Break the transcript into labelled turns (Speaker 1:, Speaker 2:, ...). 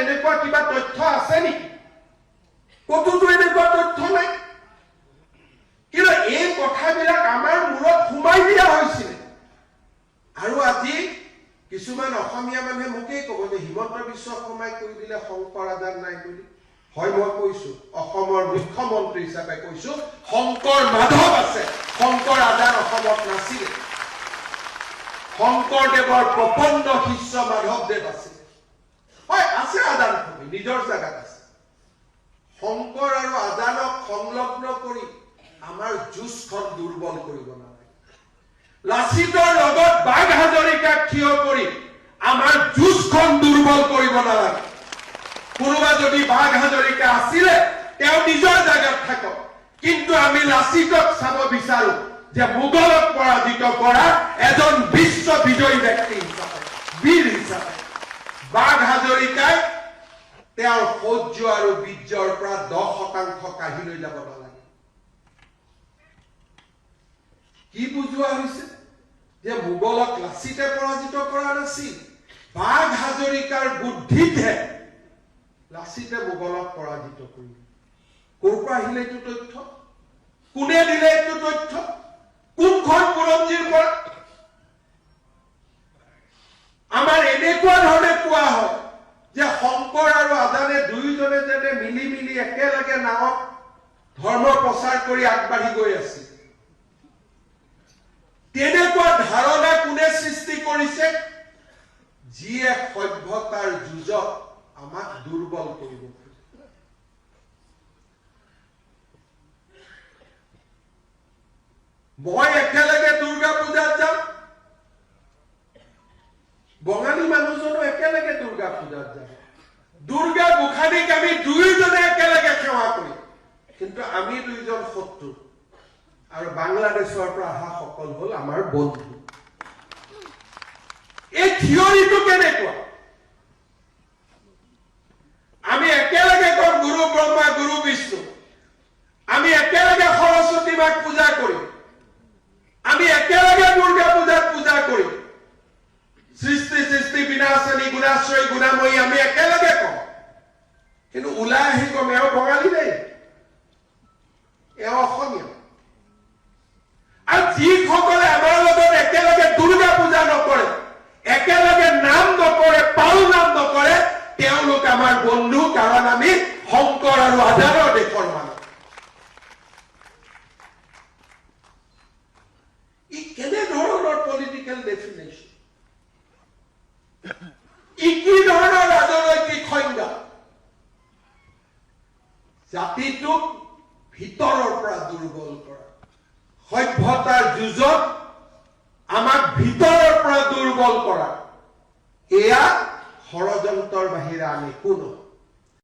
Speaker 1: এনেকুৱা কিবা তথ্য আছে নেকি? কতোতো এনেকুৱা তথ্য নাই। কিন্তু এই কথাবিলাক আমাৰ মূৰত সোমাই দিয়া হৈছিল। আৰু আজি কিছুমান অসমীয়া মানুহে মোকেই ক'ব যে হিমন্ত বিশ্ব শৰ্মাই কৈ দিলে শংকৰ আদান নাই বুলি। হয়, মই কৈছো, অসমৰ মুখ্যমন্ত্ৰী হিচাপে কৈছো, শংকৰ মাধৱ আছে, শংকৰ আদান অসমত নাছিলে। শংকৰদেৱৰ প্ৰপন্ন শিষ্য মাধৱদেৱ আছিল। হয়, আছে আদান ভূমি, নিজৰ জাগাত আছে। শংকৰ আৰু আদানক সংলগ্ন কৰি আমাৰ যুঁজখন দুৰ্বল কৰিব নালাগে। লাচিতৰ লগত বাঘ হাজৰিকাক থিয় কৰি আমাৰ যুঁজখন দুৰ্বল কৰিব নালাগে। কোনোবা যদি বাঘ হাজৰিকা আছিলে তেওঁ নিজৰ জাগাত থাকক, কিন্তু আমি লাচিতক চাব বিচাৰো যে মোগলক পৰাজিত কৰা এজন বিশ্ব বিজয়ী ব্যক্তি হিচাপে, বীৰ হিচাপে। বাঘ হাজৰিকাই তেওঁৰ শৌৰ্য আৰু বীৰ্যৰ পৰা 10% কাঢ়ি লৈ যাব নালাগে। কি বুজোৱা হৈছে যে মোগলক লাচিতে পৰাজিত কৰা নাছিল, বাঘ হাজৰিকাৰ বুদ্ধিতহে লাচিতে মোগলক পৰাজিত কৰিল। ক'ৰ পৰা আহিলে এইটো তথ্য? কোনে দিলে এইটো তথ্য? কোনখন বুৰঞ্জীৰ পৰা? আমাৰ এনেকুৱা ধৰণে কোৱা হয় যে শংকৰ আৰু আদানে দুয়োজনে যেনে মিলি মিলি একেলগে নাৱত ধৰ্ম প্ৰচাৰ কৰি আগবাঢ়ি গৈ আছিল। তেনেকুৱা ধাৰণা কোনে সৃষ্টি কৰিছে? যিয়ে সভ্যতাৰ যুঁজত আমাক দুৰ্বল কৰিব খোজে। মই একেলগে দুৰ্গা পূজাত যাম, বঙালী মানুহজনো একেলগে দুৰ্গা পূজাত যাম, দুৰ্গা গোসানীক আমি দুয়োজনে একেলগে সেৱা কৰিম, কিন্তু আমি দুইজন শত্ৰু। আৰু বাংলাদেশৰ পৰা অহা সকল হল আমাৰ বন্ধু। এই থিয়ৰিটো কেনেকুৱা? আমি একেলগে কম গুৰু ব্ৰহ্মা গুৰু বিষ্ণু, আমি একেলগে সৰস্বতী মাক পূজা কৰিম, আমি একেলগে দুৰ্গা পূজাত পূজা কৰিম, সৃষ্টি সৃষ্টি বিনাশনী গুণাশ্ৰয়ী গুণাময়ী আমি একেলগে কম। কিন্তু ওলাই আহি কম এওঁ বঙালী দেই, এওঁ অসমীয়া। আৰু যিসকলে আমাৰ লগত একেলগে দুৰ্গা পূজা নকৰে, একেলগে নাম নকৰে, পাল নাম নকৰে, তেওঁলোক আমাৰ বন্ধু, কাৰণ আমি শংকৰ আৰু আদানৰ দেশৰ মানুহ। ই কেনেধৰণৰ পলিটিকেল ডেফিনেশ্যন? ই কি ধৰণৰ ৰাজনৈতিক সংজ্ঞা? জাতিটোক ভিতৰৰ পৰা দুৰ্বল কৰা, সভ্যতাৰ যুঁজত আমাক ভিতৰৰ পৰা দুৰ্বল কৰা, এয়া ষড়যন্ত্ৰৰ বাহিৰে আন একো নহয়।